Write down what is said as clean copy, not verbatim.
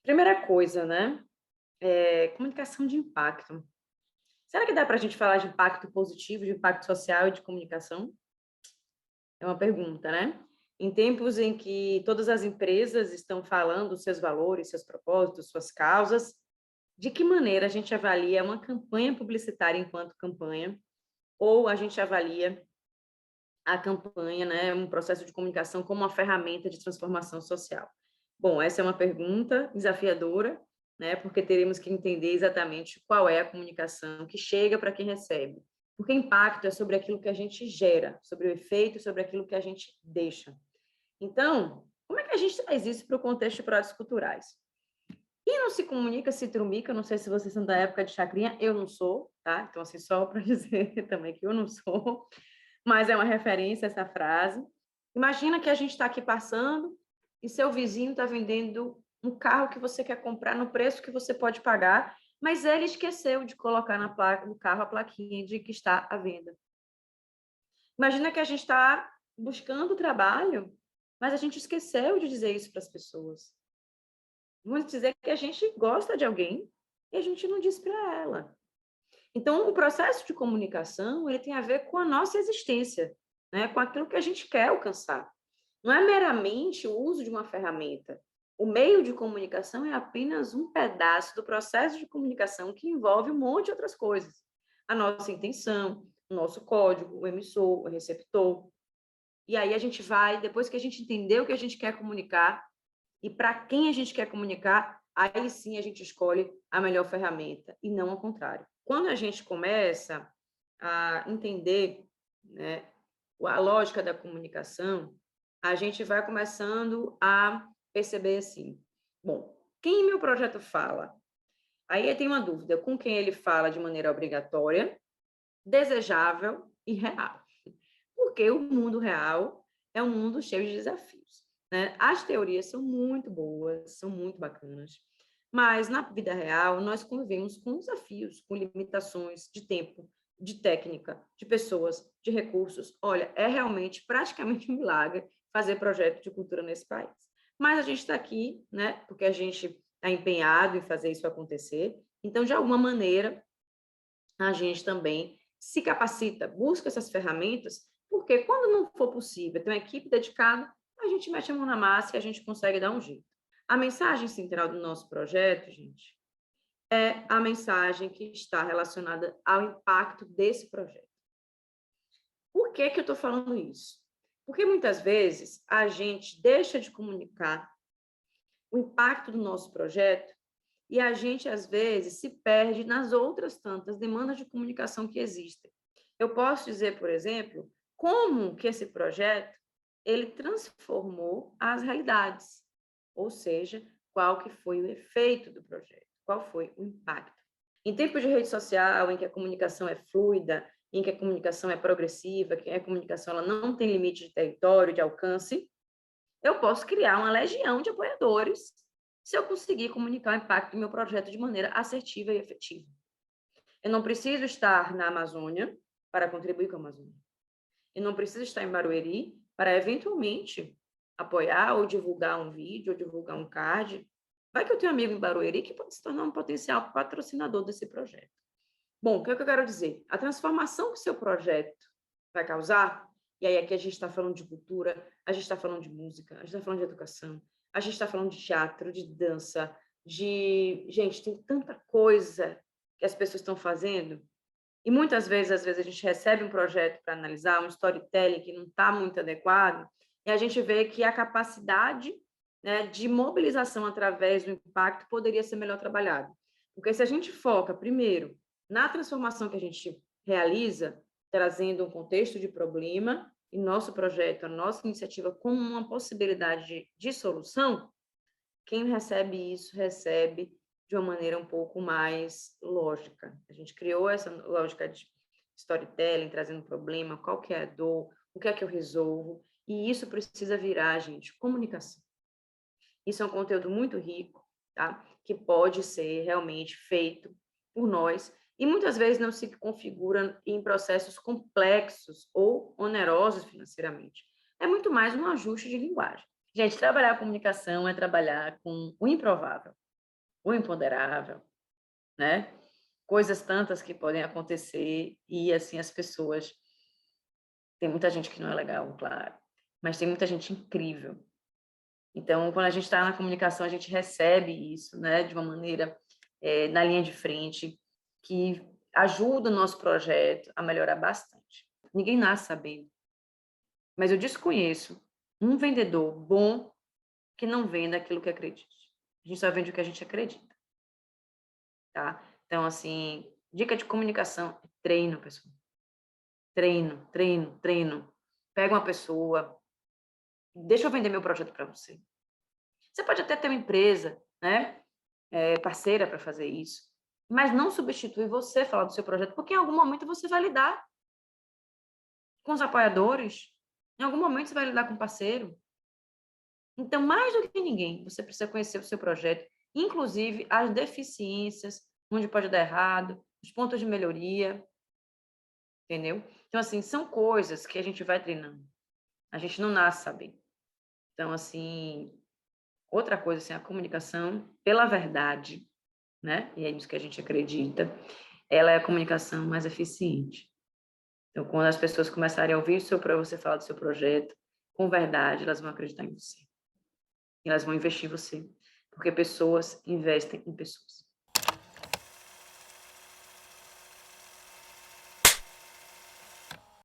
Primeira coisa, né? Comunicação de impacto. Será que dá para a gente falar de impacto positivo, de impacto social e de comunicação? É uma pergunta, né? Em tempos em que todas as empresas estão falando seus valores, seus propósitos, suas causas, de que maneira a gente avalia uma campanha publicitária enquanto campanha, ou a gente avalia a campanha, né, um processo de comunicação como uma ferramenta de transformação social? Bom, essa é uma pergunta desafiadora, né, porque teremos que entender exatamente qual é a comunicação que chega para quem recebe. Porque impacto é sobre aquilo que a gente gera, sobre o efeito, sobre aquilo que a gente deixa. Então, como é que a gente traz isso para o contexto de projetos culturais? Quem não se comunica se trumica, não sei se vocês são da época de chacrinha, eu não sou, tá? Então, assim, só para dizer também que eu não sou, mas é uma referência essa frase. Imagina que a gente está aqui passando e seu vizinho está vendendo um carro que você quer comprar no preço que você pode pagar, mas ele esqueceu de colocar na placa do carro a plaquinha de que está à venda. Imagina que a gente está buscando trabalho, mas a gente esqueceu de dizer isso para as pessoas. Vamos dizer que a gente gosta de alguém e a gente não diz para ela. Então, o processo de comunicação, ele tem a ver com a nossa existência, né? Com aquilo que a gente quer alcançar. Não é meramente o uso de uma ferramenta. O meio de comunicação é apenas um pedaço do processo de comunicação que envolve um monte de outras coisas. A nossa intenção, o nosso código, o emissor, o receptor. E aí a gente vai, depois que a gente entendeu o que a gente quer comunicar e para quem a gente quer comunicar, aí sim a gente escolhe a melhor ferramenta e não ao contrário. Quando a gente começa a entender, né, a lógica da comunicação, a gente vai começando a perceber assim, bom, quem meu projeto fala? Aí tem uma dúvida, com quem ele fala de maneira obrigatória, desejável e real. Porque o mundo real é um mundo cheio de desafios, né? As teorias são muito boas, são muito bacanas, mas na vida real nós convivemos com desafios, com limitações de tempo, de técnica, de pessoas, de recursos. Olha, é realmente praticamente um milagre fazer projeto de cultura nesse país. Mas a gente está aqui, né? Porque a gente está empenhado em fazer isso acontecer. Então, de alguma maneira, a gente também se capacita, busca essas ferramentas, porque quando não for possível ter uma equipe dedicada, a gente mete a mão na massa e a gente consegue dar um jeito. A mensagem central do nosso projeto, gente, é a mensagem que está relacionada ao impacto desse projeto. Por que que eu estou falando isso? Porque muitas vezes a gente deixa de comunicar o impacto do nosso projeto e a gente, às vezes, se perde nas outras tantas demandas de comunicação que existem. Eu posso dizer, por exemplo, como que esse projeto ele transformou as realidades, ou seja, qual que foi o efeito do projeto, qual foi o impacto. Em tempos de rede social, em que a comunicação é fluida, em que a comunicação é progressiva, que a comunicação ela não tem limite de território, de alcance, eu posso criar uma legião de apoiadores se eu conseguir comunicar o impacto do meu projeto de maneira assertiva e efetiva. Eu não preciso estar na Amazônia para contribuir com a Amazônia. Eu não preciso estar em Barueri para, eventualmente, apoiar ou divulgar um vídeo, ou divulgar um card. Vai que eu tenho um amigo em Barueri que pode se tornar um potencial patrocinador desse projeto. Bom, o que é que eu quero dizer? A transformação que o seu projeto vai causar, e aí aqui a gente está falando de cultura, a gente está falando de música, a gente está falando de educação, a gente está falando de teatro, de dança, de... Gente, tem tanta coisa que as pessoas estão fazendo, e muitas vezes, às vezes, a gente recebe um projeto para analisar, um storytelling que não está muito adequado, e a gente vê que a capacidade, né, de mobilização através do impacto poderia ser melhor trabalhada. Porque se a gente foca, primeiro, na transformação que a gente realiza, trazendo um contexto de problema, e nosso projeto, a nossa iniciativa como uma possibilidade de solução, quem recebe isso, recebe de uma maneira um pouco mais lógica. A gente criou essa lógica de storytelling, trazendo problema, qual que é a dor, o que é que eu resolvo, e isso precisa virar, gente, comunicação. Isso é um conteúdo muito rico, tá? Que pode ser realmente feito por nós e muitas vezes não se configura em processos complexos ou onerosos financeiramente. É muito mais um ajuste de linguagem. Gente, trabalhar a comunicação é trabalhar com o improvável. o imponderável, né? Coisas tantas que podem acontecer e, assim, as pessoas... Tem muita gente que não é legal, claro, mas tem muita gente incrível. Então, quando a gente está na comunicação, a gente recebe isso, né, de uma maneira na linha de frente, que ajuda o nosso projeto a melhorar bastante. Ninguém nasce sabendo, mas eu desconheço um vendedor bom que não venda aquilo que acredita. A gente só vende o que a gente acredita, tá? Então, assim, dica de comunicação, treino, pessoal. Treino, treino, treino. Pega uma pessoa, deixa eu vender meu projeto para você. Você pode até ter uma empresa, né, parceira para fazer isso, mas não substitui você falar do seu projeto, porque em algum momento você vai lidar com os apoiadores, em algum momento você vai lidar com o parceiro. Então, mais do que ninguém, você precisa conhecer o seu projeto, inclusive as deficiências, onde pode dar errado, os pontos de melhoria, entendeu? Então, assim, são coisas que a gente vai treinando. A gente não nasce sabendo. Então, assim, outra coisa, assim, a comunicação pela verdade, né? E é nisso que a gente acredita, ela é a comunicação mais eficiente. Então, quando as pessoas começarem a ouvir você falar do seu projeto, com verdade, elas vão acreditar em você. E elas vão investir em você. Porque pessoas investem em pessoas.